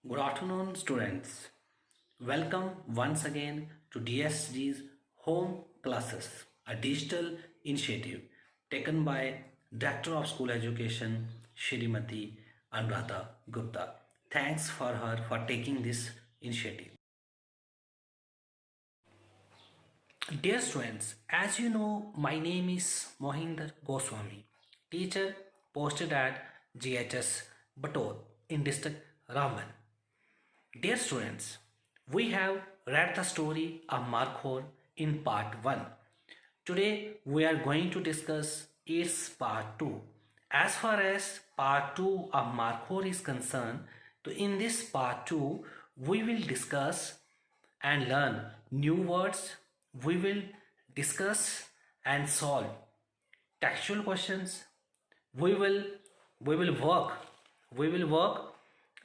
Good afternoon, students. Welcome once again to DSG's Home Classes, a digital initiative taken by Director of School Education, Shrimati Anuradha Gupta. Thanks for her for taking this initiative. Dear students, as you know, my name is Mohinder Goswami, teacher posted at GHS BATOTE in district RAMBAN. Dear students, we have read the story of MARKHOR in part 1. Today we are going to discuss its part 2. As far as part 2 of MARKHOR is concerned, so in this part 2 we will discuss and learn new words. We will discuss and solve textual questions. We will work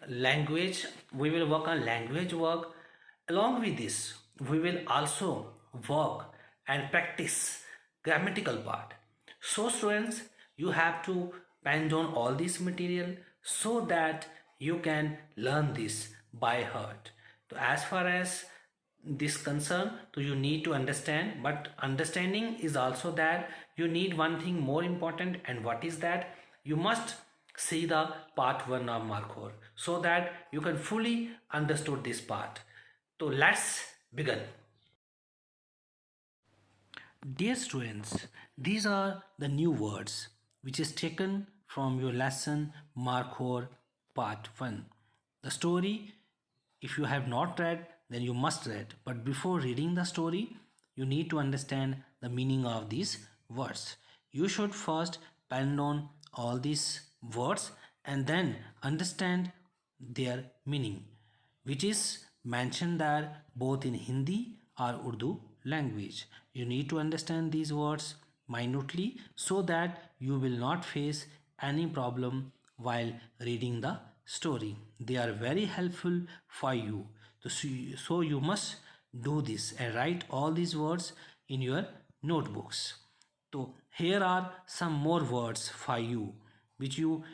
language. We will work on language work. Along with this, we will also work and practice grammatical part. So students, you have to pen down all this material so that you can learn this by heart. So as far as this concern, so you need to understand, but understanding is also that you need one thing more important, and what is that? You must see the part 1 of MARKHOR so that you can fully understood this part. So let's begin. Dear students, these are the new words which is taken from your lesson MARKHOR part 1. The story, if you have not read, then you must read. But before reading the story, you need to understand the meaning of these words. You should first pen down all these words and then understand their meaning, which is mentioned there both in Hindi or Urdu language. You need to understand these words minutely so that you will not face any problem while reading the story. They are very helpful for you. So you must do this and write all these words in your notebooks. So here are some more words for you which you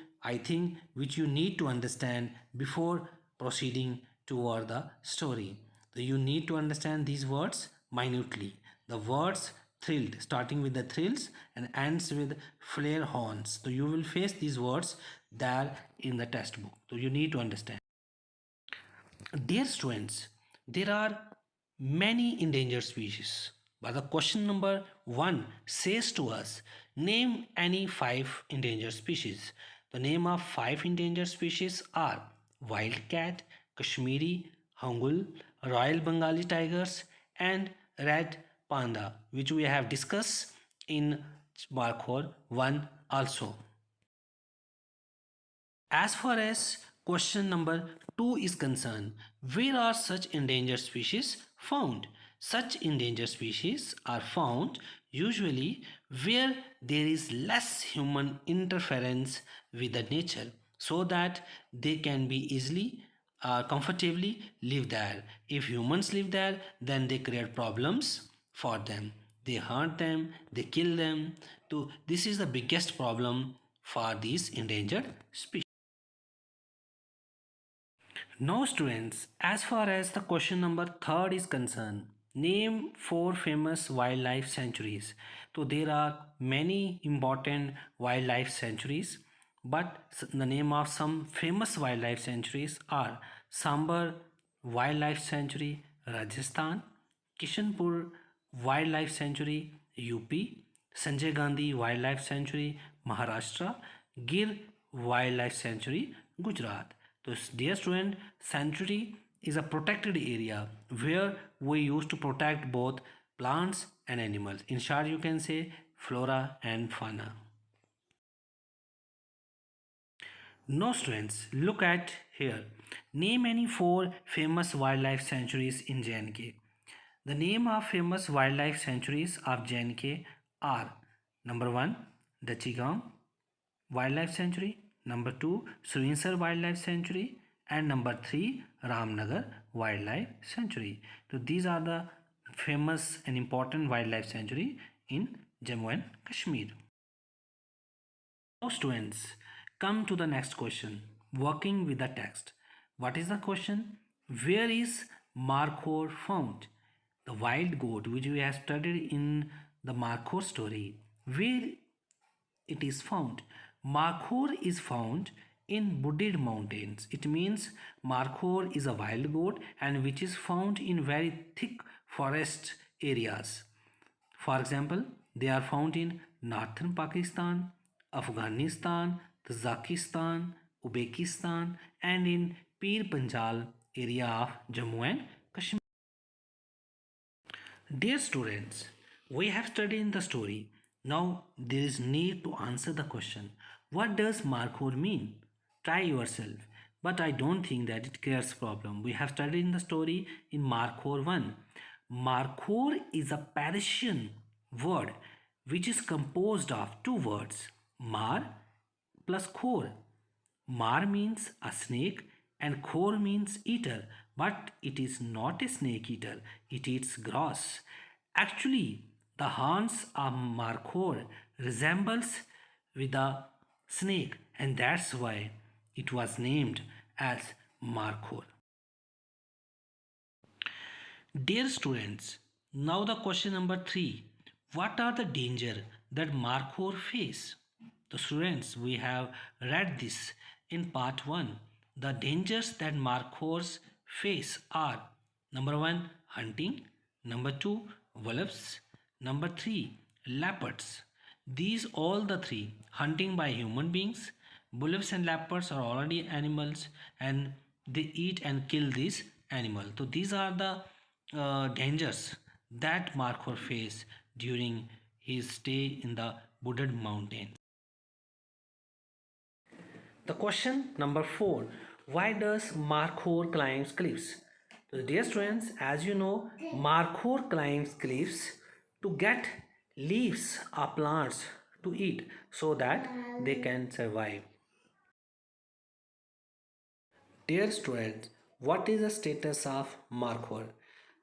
need to understand before proceeding toward the story. So you need to understand these words minutely. The words thrilled, starting with the thrills and ends with flare horns. So you will face these words there in the textbook. So you need to understand. Dear students, there are many endangered species. But the question number 1 says to us, name any 5 endangered species. The name of 5 endangered species are wildcat, Kashmiri, Hangul, Royal Bengali tigers and red panda, which we have discussed in MARKHOR 1 also. As far as question number 2 is concerned, where are such endangered species found? Such endangered species are found usually where there is less human interference with the nature so that they can be easily comfortably live there. If humans live there, then they create problems for them. They hurt them, they kill them. So this is the biggest problem for these endangered species. Now students, as far as the question number 3 is concerned, name 4 famous wildlife sanctuaries. So there are many important wildlife sanctuaries, but the name of some famous wildlife sanctuaries are Sambar Wildlife Sanctuary, Rajasthan, Kishanpur Wildlife Sanctuary, UP, Sanjay Gandhi Wildlife Sanctuary, Maharashtra, Gir Wildlife Sanctuary, Gujarat. So dear student, sanctuary is a protected area where we used to protect both plants and animals. In short, you can say flora and fauna. Now students, look at here. Name any 4 famous wildlife sanctuaries in J&K. The name of famous wildlife sanctuaries of J&K are number 1, Dachigam Wildlife Sanctuary, number 2, Surinsar Wildlife Sanctuary, and number 3, Ramnagar Wildlife Sanctuary. So these are the famous and important wildlife sanctuary in Jammu and Kashmir. Now students, come to the next question, working with the text. What is the question? Where is Markhor found? The wild goat which we have studied in the Markhor story. Where it is found? Markhor is found in wooded mountains. It means Markhor is a wild goat and which is found in very thick forest areas. For example, they are found in northern Pakistan, Afghanistan, Tajikistan, Uzbekistan, and in Pir Panjal area of Jammu and Kashmir. Dear students, we have studied the story. Now there is need to answer the question. What does Markhor mean? Try yourself. But I don't think that it creates problem. We have studied the story in Markhor 1. Markhor is a Persian word which is composed of two words, mar plus khor. Mar means a snake and khor means eater, but it is not a snake eater, it eats grass. Actually, the horns of Markhor resembles with a snake and that's why it was named as Markhor. Dear students, now the question number 3. What are the danger that Markhor face? The students, we have read this in part 1. The dangers that Markhors face are number 1, hunting, number 2, wolves, number 3, leopards. These all the three, hunting by human beings, wolves and leopards are already animals and they eat and kill these animals. So these are the dangers that Markhor face during his stay in the wooded mountains. The question number 4. Why does Markhor climb cliffs? So dear students, as you know, Markhor climbs cliffs to get leaves or plants to eat so that they can survive. Dear students, what is the status of Markhor?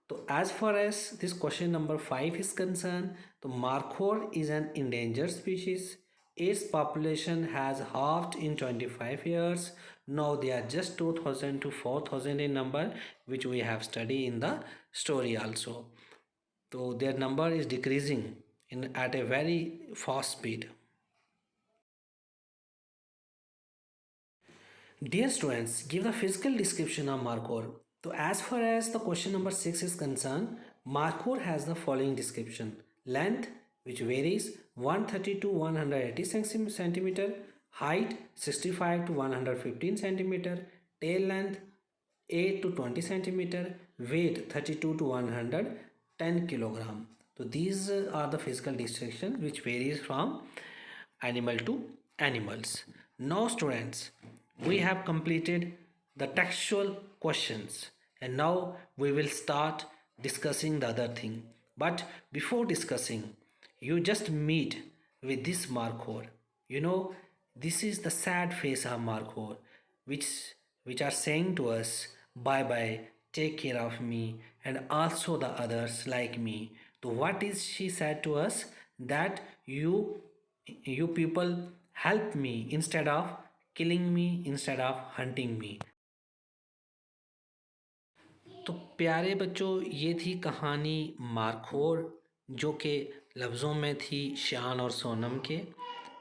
So as far as this question number 5 is concerned, the Markhor is an endangered species. Its population has halved in 25 years. Now they are just 2000 to 4000 in number, which we have studied in the story also. So their number is decreasing at a very fast speed. Dear students, give the physical description of Markhor. So as far as the question number 6 is concerned, Markhor has the following description. Length, which varies 130 to 180 centimeter, height 65 to 115 centimeter, tail length 8 to 20 centimeter, weight 32 to 110 kilogram. So these are the physical description which varies from animal to animals. Now students, we have completed the textual questions and now we will start discussing the other thing. But before discussing, you just meet with this Markhor. You know, this is the sad face of Markhor which are saying to us, bye bye, take care of me and also the others like me. So what is she said to us? That you people help me instead of killing me, instead of hunting me. तो प्यारे बच्चों, ये थी कहानी markhor जो कि लफ्ज़ों में थी शान और सोनम के।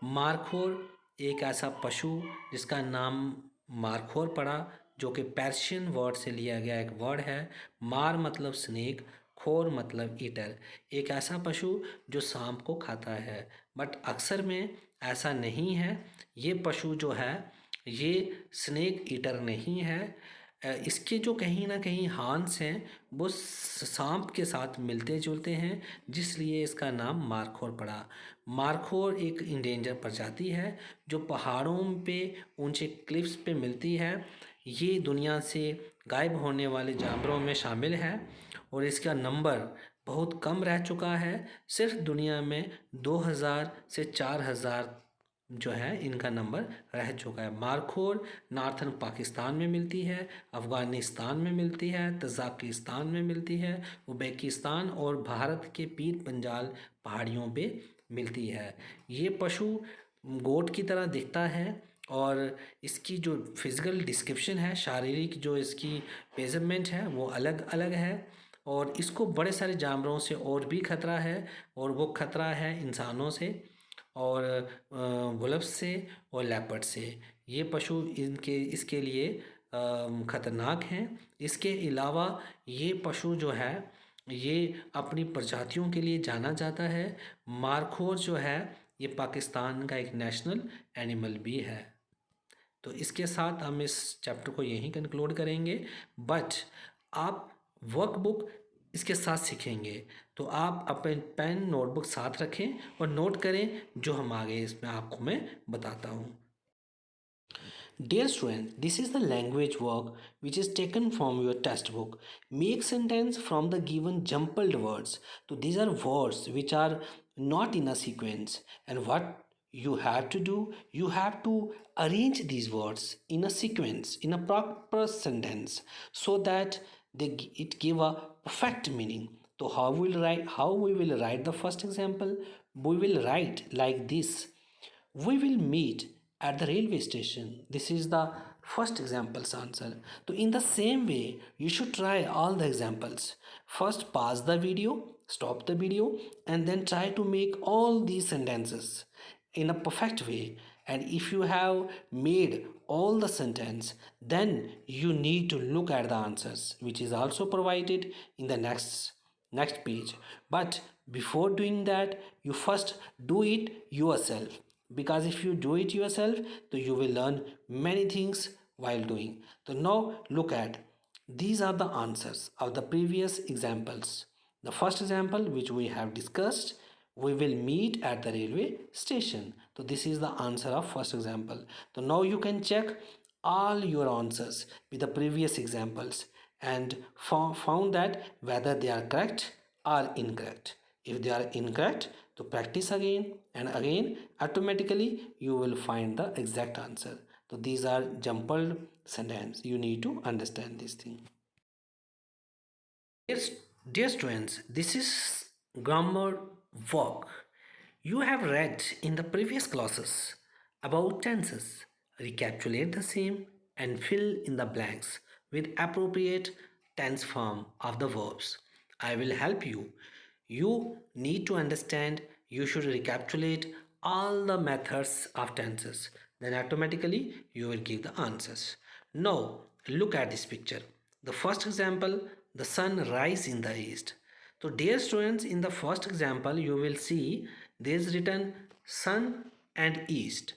मारखोर एक ऐसा पशु जिसका नाम मारखोर पड़ा, जो कि पर्शियन वर्ड से लिया गया एक वर्ड है। मार मतलब स्नेक, खोर मतलब ईटर। एक ऐसा पशु जो सांप को खाता है, बट अक्सर में ऐसा नहीं है। ये पशु जो है ये स्नेक ईटर नहीं है। इसके जो कहीं ना कहीं हार्न्स हैं वो सांप के साथ मिलते जुलते हैं, जिसलिए इसका नाम मारखोर पड़ा। मारखोर एक इंडेंजर प्रजाति है जो पहाड़ों पे ऊंचे क्लिफ्स पे मिलती है। ये दुनिया से गायब होने वाले जानवरों में शामिल है और इसका नंबर बहुत कम रह चुका है। सिर्फ दुनिया में 2000 से 4000 जो है इनका नंबर रह चुका है। मारखोर नॉर्थन पाकिस्तान में मिलती है, अफ़गानिस्तान में मिलती है, तजाकिस्तान में मिलती है, उज़्बेकिस्तान और भारत के पीर पंजाल पहाड़ियों पे मिलती है। ये पशु गोट की तरह दिखता है और इसकी जो फिज़िकल डिस्क्रिप्शन है, शारीरिक जो इसकी मेजरमेंट है वो अलग अलग है, और इसको बड़े सारे जानवरों से और भी खतरा है, और वो खतरा है इंसानों से और वुल्फ से और लेपर्ड से। ये पशु इनके इसके लिए ख़तरनाक हैं। इसके अलावा ये पशु जो है ये अपनी प्रजातियों के लिए जाना जाता है। मारखोर जो है ये पाकिस्तान का एक नेशनल एनिमल भी है। तो इसके साथ हम इस चैप्टर को यहीं कंक्लूड करेंगे, बट आप वर्कबुक इसके साथ सीखेंगे, तो आप अपने पेन नोटबुक साथ रखें और नोट करें जो हम आगे इसमें आपको मैं बताता हूँ। Dear student, this is the language work which is taken from your textbook. Make sentence from the given jumbled words. So these are words which are not in a sequence. And what you have to do, you have to arrange these words in a sequence, in a proper sentence, so that it give a perfect meaning. So how we will write the first example? We will write like this. We will meet at the railway station. This is the first example's answer. So in the same way, you should try all the examples. First pause the video, stop the video, and then try to make all these sentences in a perfect way. And if you have made all the sentence, then you need to look at the answers, which is also provided in the next page. But before doing that, you first do it yourself, because if you do it yourself, so you will learn many things while doing. So now look at, these are the answers of the previous examples. The first example which we have discussed, we will meet at the railway station. So this is the answer of first example. So now you can check all your answers with the previous examples and found that whether they are correct or incorrect. If they are incorrect, to practice again and again, automatically you will find the exact answer. So these are jumbled sentences. You need to understand this thing. Dear students, this is grammar work. You have read in the previous classes about tenses. Recapitulate the same and fill in the blanks with appropriate tense form of the verbs. I will help you. You need to understand, you should recapitulate all the methods of tenses. Then automatically you will give the answers. Now look at this picture. The first example, the sun rise in the east. So dear students, in the first example you will see there is written sun and east.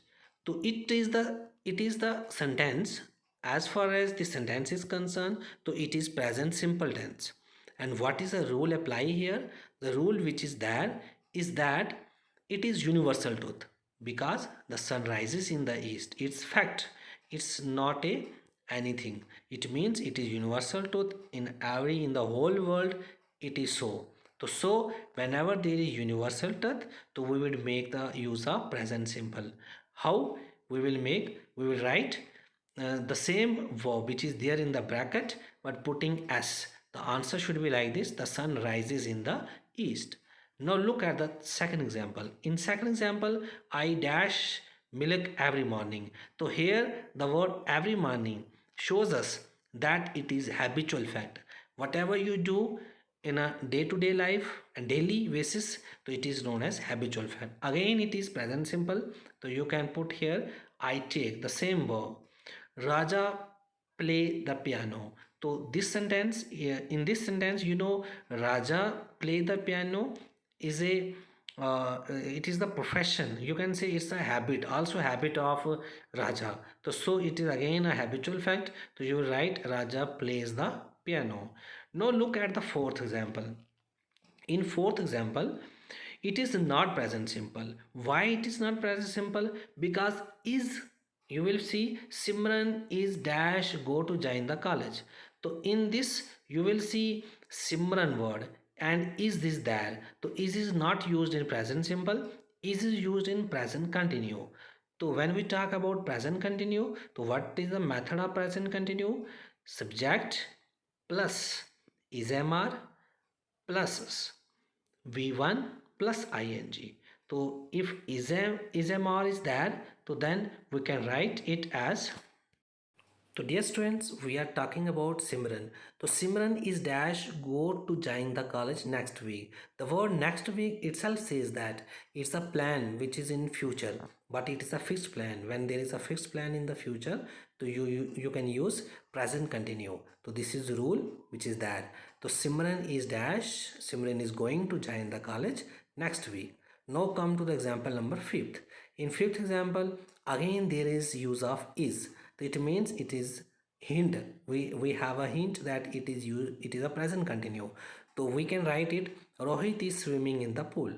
So it is the sentence. As far as the sentence is concerned, so it is present simple tense. And what is the rule apply here? The rule which is there is that it is universal truth, because the sun rises in the east. It's fact. It's not a anything. It means it is universal truth in the whole world. It is so. So whenever there is universal truth, so we will make the use of present simple. How we will write the same verb which is there in the bracket, but putting s. The answer should be like this: the sun rises in the east. Now look at the second example. In second example, I dash milk every morning. So here the word every morning shows us that it is habitual fact. Whatever you do in a day-to-day life and daily basis, so it is known as habitual fact. Again it is present simple. So you can put here I take the same verb. Raja play the piano. So this sentence, in this sentence, Raja play the piano is it is the profession. You can say it's a habit, also habit of Raja. So it is again a habitual fact. So you will write Raja plays the piano. Now look at the fourth example. In fourth example, it is not present simple. Why it is not present simple? Because is, you will see Simran is dash go to join the college. So in this you will see Simran word and is this there. So is not used in present simple. Is used in present continue. So when we talk about present continue, so what is the method of present continue? Subject plus is MR plus V1 plus ing. So if is MR is there, So then we can write it as. So dear students, we are talking about Simran. So Simran is dash go to join the college next week. The word next week itself says that it's a plan which is in future, but it is a fixed plan. When there is a fixed plan in the future, so you can use present continue. So this is the rule which is that. So Simran is dash, Simran is going to join the college next week. Now come to the example number 5th. In 5th example, again there is use of is. It means it is hint. We have a hint that it is used, it is a present continue. So we can write it Rohit is swimming in the pool.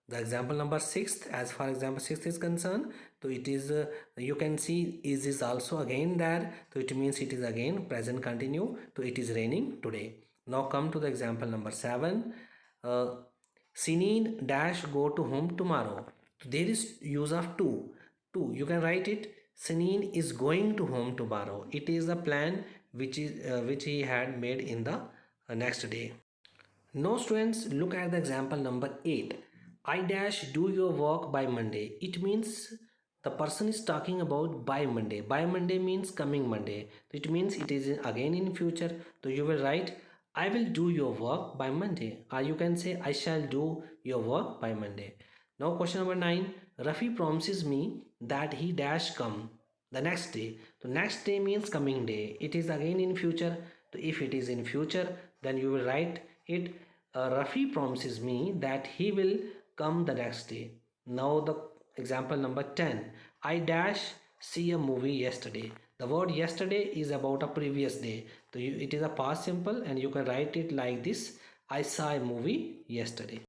The example number 6th, as far example 6th is concerned, so it is you can see is also again there, so it means it is again present continue. So it is raining today. Now come to the example number 7. Sineen dash go to home tomorrow. So there is use of to. You can write it Sineen is going to home tomorrow. It is a plan which he had made in the next day. Now students, look at the example number 8. I dash do your work by Monday. It means the person is talking about by Monday. By Monday means coming Monday. It means it is again in future. So you will write I will do your work by Monday. Or you can say I shall do your work by Monday. Now question number 9. Rafi promises me that he dash come the next day. The next day means coming day. It is again in future. So if it is in future, then you will write it Rafi promises me that he will come the next day. Now the example number 10. I dash see a movie yesterday. The word yesterday is about a previous day. So it is a past simple and you can write it like this. I saw a movie yesterday.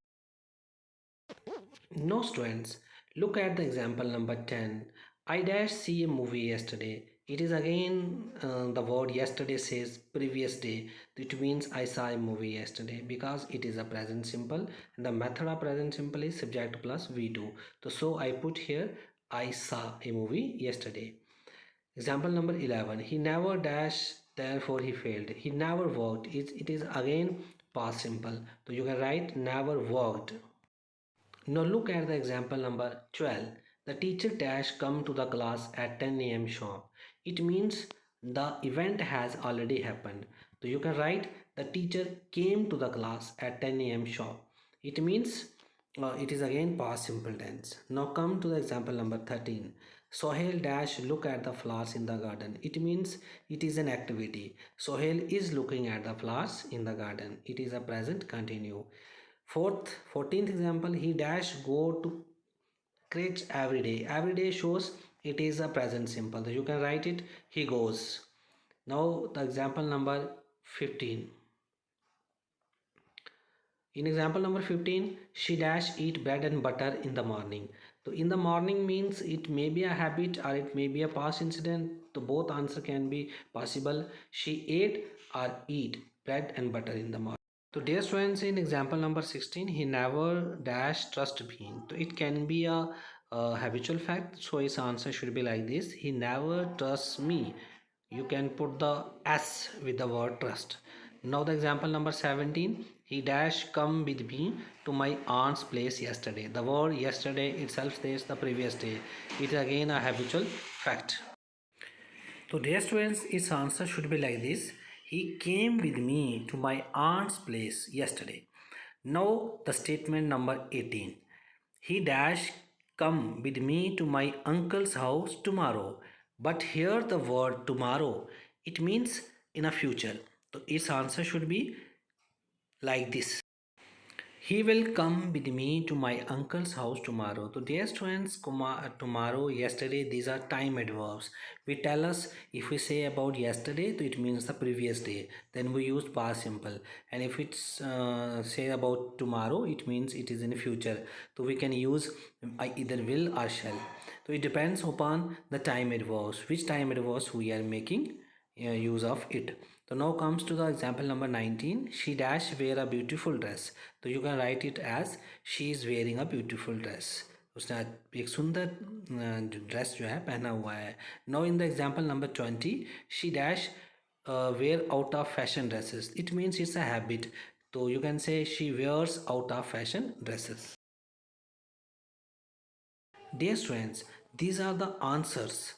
No students, look at the example number 10. I dash see a movie yesterday. It is again the word yesterday says previous day. It means I saw a movie yesterday because it is a present simple and the method of present simple is subject plus V2. So I put here I saw a movie yesterday. Example number 11. He never dash therefore he failed. He never worked. It is again past simple. So you can write never worked. Now look at the example number 12. The teacher dash come to the class at 10 a.m. sharp. It means the event has already happened. So you can write the teacher came to the class at 10 a.m. sharp. It means it is again past simple tense. Now come to the example number 13. Sohail dash look at the flowers in the garden. It means it is an activity. Sohail is looking at the flowers in the garden. It is a present continue. 14th example, he dash go to crèche every day. Every day shows it is a present simple. So you can write it he goes. Now the example number 15. In example number 15, she dash eat bread and butter in the morning. So in the morning means it may be a habit or it may be a past incident. So both answer can be possible. She ate or eat bread and butter in the morning. So dear students, in example number 16, he never dash trust me. So it can be a habitual fact. So his answer should be like this. He never trusts me. You can put the S with the word trust. Now the example number 17. He dash come with me to my aunt's place yesterday. The word yesterday itself says the previous day. It is again a habitual fact. So dear students, its answer should be like this. He came with me to my aunt's place yesterday. Now the statement number 18. He dash come with me to my uncle's house tomorrow. But here the word tomorrow, it means in a future. So its answer should be like this. He will come with me to my uncle's house tomorrow. So dear students, tomorrow, yesterday, these are time adverbs. We tell us if we say about yesterday, so it means the previous day. Then we use past simple. And if it's say about tomorrow, it means it is in future. So we can use I either will or shall. So it depends upon the time adverbs. Which time adverbs we are making use of it. So now comes to the example number 19. She dash wear a beautiful dress. तो you can write it as she is wearing a beautiful dress. उसने एक सुंदर dress जो है पहना हुआ है. Now in the example number 20, she dash wear out of fashion dresses. It means it's a habit. So you can say she wears out of fashion dresses. Dear students, These are the answers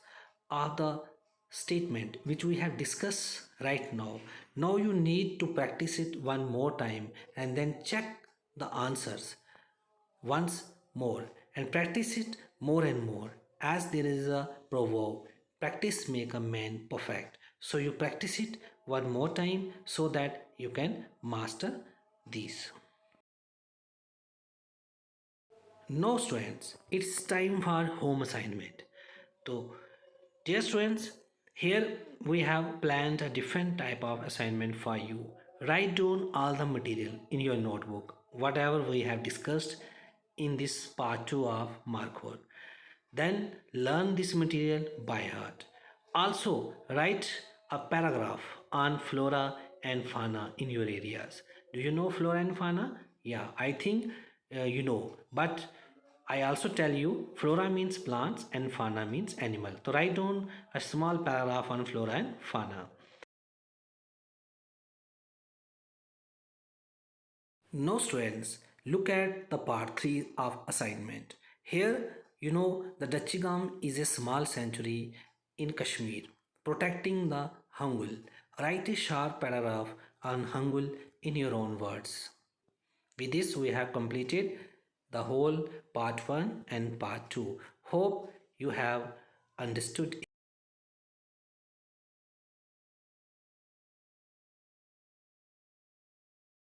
of the statement which we have discussed right now. Now you need to practice it one more time and then check the answers once more and practice it more and more, as there is a proverb, practice make a man perfect. So you practice it one more time so that you can master these. Now students, it's time for home assignment. So dear students, here we have planned a different type of assignment for you. Write down all the material in your notebook, whatever we have discussed in this part 2 of MARKHOR. Then learn this material by heart. Also write a paragraph on flora and fauna in your areas. Do you know flora and fauna? Yeah, I think you know. But I also tell you flora means plants and fauna means animal. So write down a small paragraph on flora and fauna. Now students, look at the part 3 of assignment. Here you know the Dachigam is a small sanctuary in Kashmir protecting the Hangul. Write a short paragraph on Hangul in your own words. With this we have completed the whole part 1 and part 2. Hope you have understood